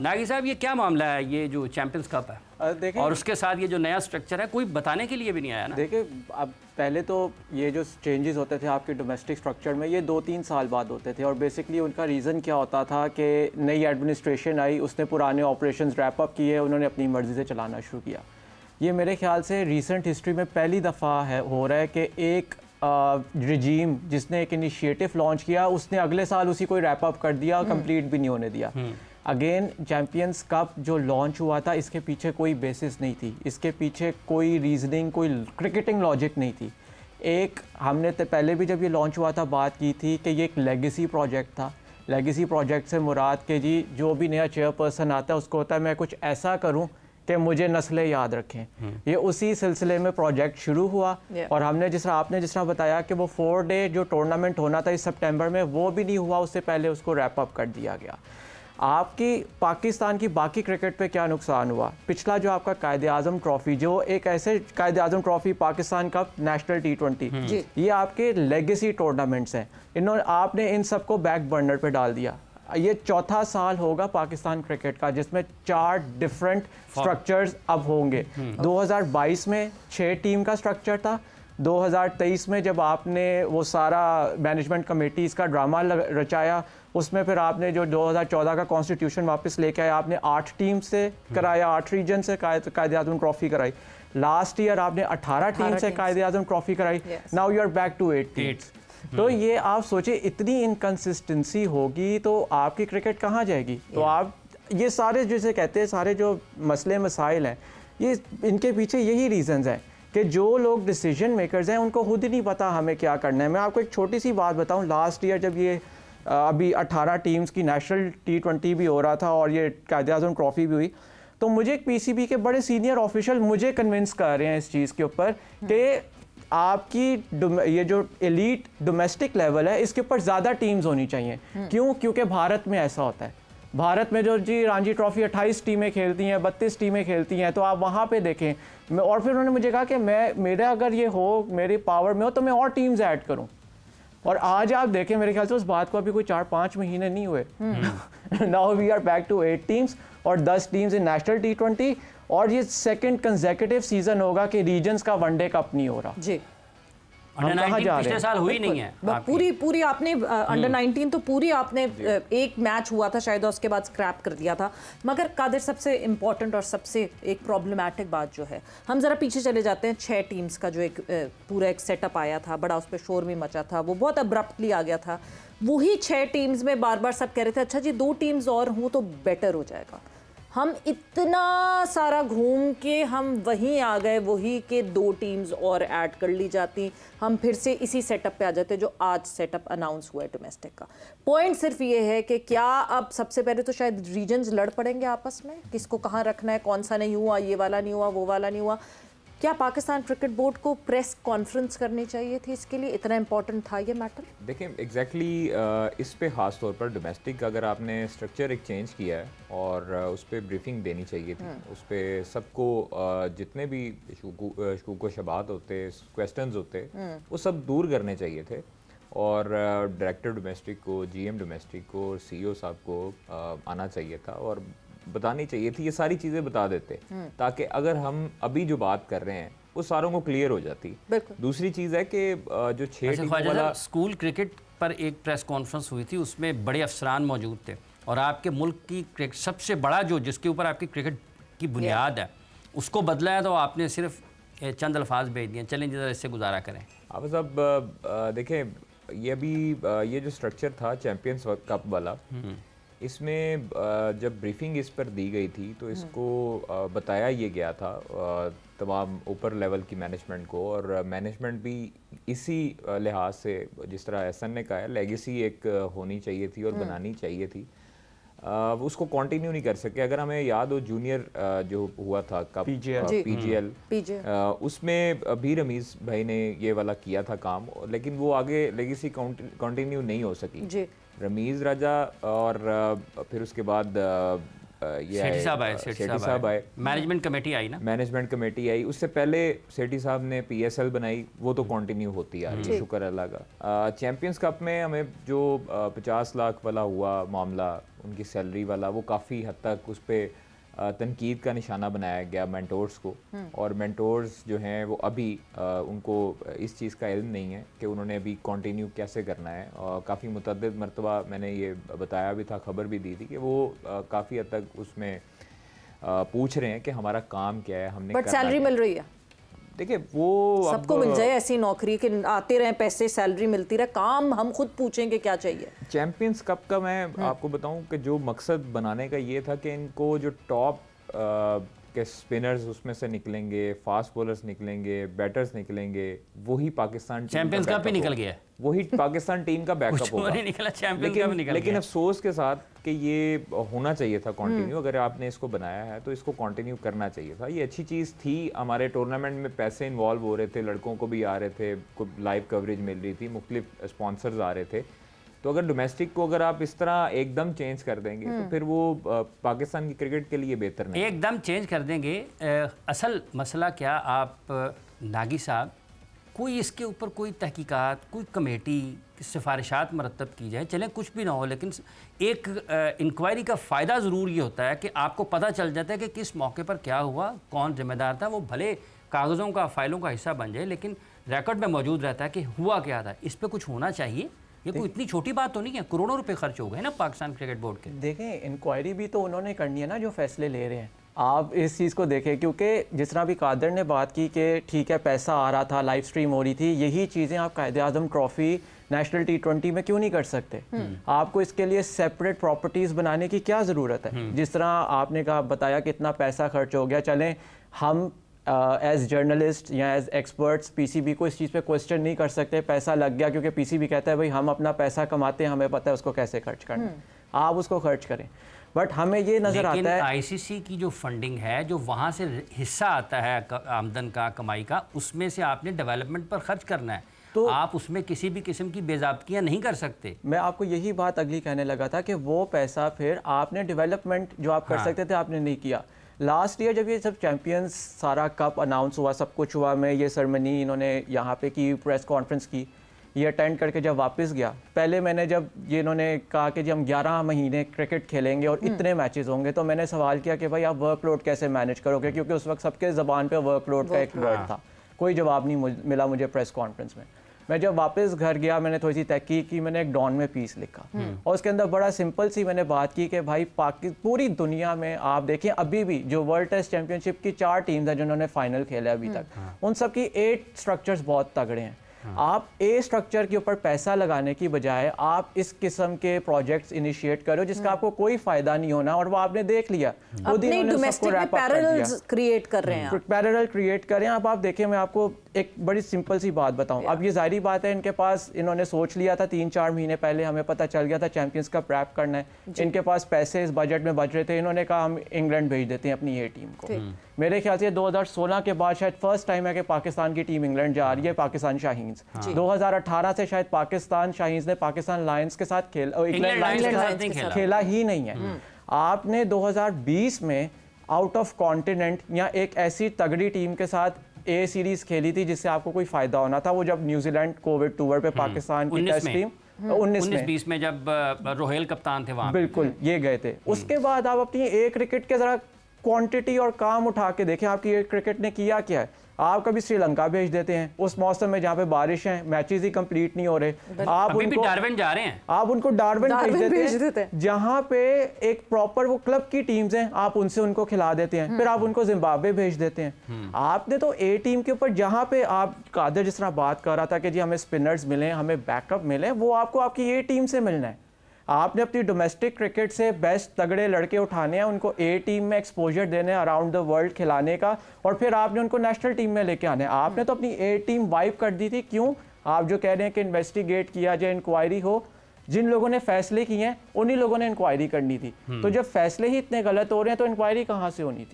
नागी साहब, ये क्या मामला है, ये जो चैंपियंस कप है और उसके साथ ये जो नया स्ट्रक्चर है, कोई बताने के लिए भी नहीं आया ना? देखिए, अब पहले तो ये जो चेंजेस होते थे आपके डोमेस्टिक स्ट्रक्चर में, ये 2-3 साल बाद होते थे और बेसिकली उनका रीज़न क्या होता था कि नई एडमिनिस्ट्रेशन आई, उसने पुराने ऑपरेशंस रैप अप किए, उन्होंने अपनी मर्ज़ी से चलाना शुरू किया। ये मेरे ख्याल से रीसेंट हिस्ट्री में पहली दफ़ा हो रहा है कि एक रिजीम जिसने एक इनिशिएटिव लॉन्च किया, उसने अगले साल उसी को रैप अप कर दिया, कंप्लीट भी नहीं होने दिया। अगेन चैम्पियंस कप जो लॉन्च हुआ था, इसके पीछे कोई बेसिस नहीं थी, इसके पीछे कोई रीजनिंग, कोई क्रिकेटिंग लॉजिक नहीं थी। एक हमने तो पहले भी जब ये लॉन्च हुआ था बात की थी कि ये एक लेगेसी प्रोजेक्ट था। लेगेसी प्रोजेक्ट से मुराद के जी जो भी नया चेयरपर्सन आता है उसको होता है मैं कुछ ऐसा करूं कि मुझे नस्लें याद रखें। ये उसी सिलसिले में प्रोजेक्ट शुरू हुआ और हमने आपने जिस तरह बताया कि वो 4 डे जो टूर्नामेंट होना था इस सितंबर में, वो भी नहीं हुआ, उससे पहले उसको रैप अप कर दिया गया। आपकी पाकिस्तान की बाकी क्रिकेट पे क्या नुकसान हुआ? पिछला जो आपका कायद-ए-आज़म ट्रॉफी, जो एक ऐसे Quaid-e-Azam trophy, Pakistan cup, national T20, ये आपके लेगेसी टूर्नामेंट्स हैं। आपने इन सबको बैक बर्नर पे डाल दिया। ये चौथा साल होगा पाकिस्तान क्रिकेट का जिसमें 4 डिफरेंट स्ट्रक्चर्स अब होंगे। 2022 में 6 टीम का स्ट्रक्चर था। 2023 में जब आपने वो सारा मैनेजमेंट कमेटीज़ का ड्रामा रचाया, उसमें फिर आपने जो 2014 का कॉन्स्टिट्यूशन वापस लेके आए, आपने 8 टीम से कराया, 8 रीजन से कायद-ए-आज़म ट्रॉफी कराई। लास्ट ईयर आपने 18 टीम से कायद-ए-आज़म ट्रॉफी कराई। Now you are back to 8 teams. तो ये आप सोचिए, इतनी इनकंसिस्टेंसी होगी तो आपकी क्रिकेट कहाँ जाएगी? तो आप ये सारे जैसे कहते हैं सारे जो मसले मसाइल हैं, ये इनके पीछे यही रीजंस हैं कि जो लोग डिसीजन मेकर्स हैं उनको खुद ही नहीं पता हमें क्या करना है। मैं आपको एक छोटी सी बात बताऊं, लास्ट ईयर जब ये अभी 18 टीम्स की नेशनल T20 भी हो रहा था और ये कायद-ए-आज़म ट्रॉफी भी हुई, तो मुझे पीसीबी के बड़े सीनियर ऑफिशियल मुझे कन्विंस कर रहे हैं इस चीज़ के ऊपर कि आपकी ये जो एलीट डोमेस्टिक लेवल है इसके ऊपर ज़्यादा टीम्स होनी चाहिए। क्यों? क्योंकि भारत में ऐसा होता है। भारत में जो जी रणजी ट्रॉफी 28 टीमें खेलती हैं, 32 टीमें खेलती हैं, तो आप वहाँ पे देखें। और फिर उन्होंने मुझे कहा कि मेरा अगर ये हो, मेरी पावर में हो, तो मैं और टीम्स ऐड करूँ। और आज आप देखें, मेरे ख्याल से उस बात को अभी कोई 4-5 महीने नहीं हुए, now we are back to 8 teams और 10 टीम्स इन नेशनल T20। और ये सेकंड कंसेक्यूटिव सीजन होगा कि रीजन्स का वनडे कप नहीं हो रहा जी। पिछले साल हुई नहीं है पूरी आपने अंडर 19 तो पूरी आपने एक मैच हुआ था शायद, उसके बाद स्क्रैप कर दिया था। मगर कादिर, सबसे इम्पोर्टेंट और सबसे एक प्रॉब्लमैटिक बात जो है, हम ज़रा पीछे चले जाते हैं। 6 टीम्स का जो एक पूरा एक सेटअप आया था, बड़ा उस पर शोर भी मचा था, वो बहुत अब्रप्टली आ गया था। वही 6 टीम्स में बार बार सब कह रहे थे अच्छा जी 2 टीम्स और हों तो बेटर हो जाएगा। हम इतना सारा घूम के हम वहीं आ गए, वही के 2 टीम्स और ऐड कर ली जाती, हम फिर से इसी सेटअप पे आ जाते जो आज सेटअप अनाउंस हुआ है डोमेस्टिक का। पॉइंट सिर्फ ये है कि क्या अब सबसे पहले तो शायद रीजन्स लड़ पड़ेंगे आपस में, किसको कहाँ रखना है, कौन सा नहीं हुआ, ये वाला नहीं हुआ, वो वाला नहीं हुआ। क्या पाकिस्तान क्रिकेट बोर्ड को प्रेस कॉन्फ्रेंस करनी चाहिए थी इसके लिए? इतना इंपॉर्टेंट था ये मैटर? देखिए एग्जैक्टली इस पे ख़ास तौर पर डोमेस्टिक अगर आपने स्ट्रक्चर एक चेंज किया है और उस पर ब्रीफिंग देनी चाहिए थी। उस पर सबको जितने भी शूको शबात होते, क्वेश्चंस होते, वो सब दूर करने चाहिए थे। और डायरेक्टर डोमेस्टिक को, GM डोमेस्टिक को और CEO साहब को आना चाहिए था और बतानी चाहिए थी, ये सारी चीज़ें बता देते ताकि अगर हम अभी जो बात कर रहे हैं वो सारों को क्लियर हो जाती। दूसरी चीज़ है कि जो 6 टीम वाला स्कूल क्रिकेट पर एक प्रेस कॉन्फ्रेंस हुई थी, उसमें बड़े अफसरान मौजूद थे और आपके मुल्क की क्रिकेट सबसे बड़ा जो जिसके ऊपर आपकी क्रिकेट की बुनियाद है उसको बदला है, तो आपने सिर्फ चंद अल्फाज भेज दिए। चलें जरा इससे गुजारा करें। आप साहब देखें, ये अभी ये जो स्ट्रक्चर था चैम्पियंस कप वाला, इसमें जब ब्रीफिंग इस पर दी गई थी तो इसको बताया ये गया था तमाम ऊपर लेवल की मैनेजमेंट को, और मैनेजमेंट भी इसी लिहाज से, जिस तरह एहसन ने कहा है, लेगेसी एक होनी चाहिए थी और बनानी चाहिए थी, उसको कंटिन्यू नहीं कर सके। अगर हमें याद हो जूनियर जो हुआ था कप PGL, उसमें भी रमीज़ भाई ने ये वाला किया था काम, लेकिन वो आगे लेगेसी कंटिन्यू नहीं हो सकी। रमीज़ राजा और फिर उसके बाद सेठी साहब आए, मैनेजमेंट कमेटी आई ना, मैनेजमेंट कमेटी आई। उससे पहले सेठी साहब ने PSL बनाई, वो तो कंटिन्यू होती आ रही है, शुक्र अल्लाह का। चैंपियंस कप में हमें जो 50 लाख वाला हुआ मामला, उनकी सैलरी वाला, वो काफ़ी हद तक उस पर तनकीद का निशाना बनाया गया मेंटोर्स को। और मेंटोर्स जो हैं वो अभी उनको इस चीज़ का इल्म नहीं है कि उन्होंने अभी कंटिन्यू कैसे करना है। और काफ़ी मुतअद्दिद मरतबा मैंने ये बताया भी था, खबर भी दी थी कि वो काफ़ी हद तक उसमें पूछ रहे हैं कि हमारा काम क्या है, हमने बट सैलरी मिल रही है। देखिए वो सबको मिल जाए ऐसी नौकरी कि आते रहे पैसे, सैलरी मिलती रहे, काम हम खुद पूछेंगे क्या चाहिए। चैंपियंस कप का मैं आपको बताऊं कि जो मकसद बनाने का ये था कि इनको जो टॉप के स्पिनर्स उसमें से निकलेंगे, फास्ट बॉलर्स निकलेंगे, बैटर्स निकलेंगे, वही पाकिस्तान चैंपियंस कप ही निकल गया, वही पाकिस्तान टीम का बैकअप होगा। निकला चैंपियंस कप निकल गया। लेकिन अफसोस के साथ कि ये होना चाहिए था कंटिन्यू। अगर आपने इसको बनाया है तो इसको कंटिन्यू करना चाहिए था। ये अच्छी चीज़ थी। हमारे टूर्नामेंट में पैसे इन्वॉल्व हो रहे थे, लड़कों को भी आ रहे थे, लाइव कवरेज मिल रही थी, मुख्तलिफ स्पॉन्सर्स आ रहे थे। तो अगर डोमेस्टिक को अगर आप इस तरह एकदम चेंज कर देंगे तो फिर वो पाकिस्तान की क्रिकेट के लिए बेहतर नहीं। एकदम चेंज कर देंगे। असल मसला क्या, आप नागी साहब, कोई इसके ऊपर कोई तहकीकात, कोई कमेटी की सिफारिशात मरतब की जाए, चलें कुछ भी ना हो, लेकिन एक इंक्वायरी का फ़ायदा ज़रूर ये होता है कि आपको पता चल जाता है कि किस मौके पर क्या हुआ, कौन जिम्मेदार था। वो भले कागज़ों का, फाइलों का हिस्सा बन जाए, लेकिन रिकॉर्ड में मौजूद रहता है कि हुआ क्या था। इस पर कुछ होना चाहिए। ये कोई इतनी छोटी बात तो नहीं है, करोड़ों रुपए खर्च हो गए ना पाकिस्तान क्रिकेट बोर्ड के। देखें, इंक्वायरी भी तो उन्होंने करनी है ना, जो फैसले ले रहे हैं। आप इस चीज़ को देखें, क्योंकि जिस तरह भी कादर ने बात की कि ठीक है पैसा आ रहा था, लाइव स्ट्रीम हो रही थी, यही चीज़ें आप कायदे-आज़म ट्रॉफी, नेशनल T20 में क्यों नहीं कर सकते? आपको इसके लिए सेपरेट प्रॉपर्टीज़ बनाने की क्या ज़रूरत है? जिस तरह आपने कहा, बताया कि इतना पैसा खर्च हो गया, चलें हम एज जर्नलिस्ट या एज एक्सपर्ट्स PCB को इस चीज़ पे क्वेश्चन नहीं कर सकते। पैसा लग गया क्योंकि PCB कहता है भाई हम अपना पैसा कमाते हैं, हमें पता है उसको कैसे खर्च करना है, आप उसको खर्च करें। बट हमें ये नज़र आता है ICC की जो फंडिंग है, जो वहाँ से हिस्सा आता है आमदन का, कमाई का, उसमें से आपने डेवलपमेंट पर खर्च करना है। तो आप उसमें किसी भी किस्म की बेज़ाब्तियाँ नहीं कर सकते। मैं आपको यही बात अगली कहने लगा था कि वो पैसा फिर आपने डेवलपमेंट जो आप कर सकते थे, आपने नहीं किया। लास्ट ईयर जब ये सब चैंपियंस सारा कप अनाउंस हुआ, सब कुछ हुआ, मैं ये सेरेमनी इन्होंने यहाँ पे की, प्रेस कॉन्फ्रेंस की, ये अटेंड करके जब वापस गया, पहले मैंने जब ये इन्होंने कहा कि जब हम 11 महीने क्रिकेट खेलेंगे और इतने मैचेस होंगे, तो मैंने सवाल किया कि भाई आप वर्कलोड कैसे मैनेज करोगे, क्योंकि उस वक्त सबके ज़बान पे वर्कलोड का एक वर्ड था। कोई जवाब नहीं मिला मुझे प्रेस कॉन्फ्रेंस में। मैं जब वापस घर गया, मैंने थोड़ी सी तहकीक की, मैंने एक डॉन में पीस लिखा और उसके अंदर बड़ा सिंपल सी मैंने बात की कि भाई पूरी दुनिया में आप देखें, अभी भी जो वर्ल्ड टेस्ट चैंपियनशिप की 4 टीम्स हैं जिन्होंने फाइनल खेला अभी तक, उन सब की 8 स्ट्रक्चर्स बहुत तगड़े हैं। आप ए स्ट्रक्चर के ऊपर पैसा लगाने की बजाय आप इस किस्म के प्रोजेक्ट्स इनिशिएट करो जिसका आपको कोई फायदा नहीं होना, और वो आपने देख लिया। अपने डोमेस्टिक में पैरेलल्स क्रिएट कर रहे हैं, पैरेलल क्रिएट करें। अब आप देखें, मैं आपको एक बड़ी सिंपल सी बात बताऊं। अब ये जाहिर बात है, इनके पास, इन्होंने सोच लिया था 3-4 महीने पहले, हमें पता चल गया था चैंपियंस का रैप करना है, इनके पास पैसे इस बजट में बच रहे थे, इन्होंने कहा हम इंग्लैंड भेज देते हैं अपनी ये टीम को। मेरे ख्याल से 2016 के बाद शायद फर्स्ट टाइम है कि पाकिस्तान की टीम इंग्लैंड जा रही है, पाकिस्तान शाहीन्स। 2018 से शायद पाकिस्तान शाहीन्स ने पाकिस्तान लायंस के साथ खेला ही नहीं है। आपने 2020 में आउट ऑफ कॉन्टिनेंट या एक ऐसी तगड़ी टीम के साथ ए सीरीज खेली थी जिससे आपको कोई फायदा होना था, वो जब न्यूजीलैंड कोविड टूर पे पाकिस्तान की टेस्ट टीम 19-20 में जब रोहेल कप्तान थे वहां, बिल्कुल ये गए थे। उसके बाद आप अपनी एक क्रिकेट के जरा क्वांटिटी और काम उठा के देखें, आपकी एक क्रिकेट ने किया क्या है। आप कभी श्रीलंका भेज देते हैं उस मौसम में जहाँ पे बारिश है, मैचेस ही कंप्लीट नहीं हो रहे, आप उनको डार्विन जा रहे हैं, आप उनको डार्विन भेज देते हैं जहाँ पे एक प्रॉपर वो क्लब की टीम्स हैं, आप उनसे उनको खिला देते हैं, फिर आप उनको जिम्बाब्वे भेज देते हैं। आपने तो ए टीम के ऊपर, जहाँ पे आप कादर जिस तरह बात कर रहा था कि जी हमें स्पिनर्स मिले, हमें बैकअप मिले, वो आपको आपकी ए टीम से मिलना है। आपने अपनी डोमेस्टिक क्रिकेट से बेस्ट तगड़े लड़के उठाने हैं, उनको ए टीम में एक्सपोजर देने, अराउंड द वर्ल्ड खिलाने का, और फिर आपने उनको नेशनल टीम में लेके आना है। आपने तो अपनी ए टीम वाइप कर दी थी। क्यों? आप जो कह रहे हैं कि इन्वेस्टिगेट किया जाए, इंक्वायरी हो, जिन लोगों ने फैसले किए हैं उन्हीं लोगों ने इंक्वायरी करनी थी। तो जब फैसले ही इतने गलत हो रहे हैं तो इंक्वायरी कहाँ से होनी थी?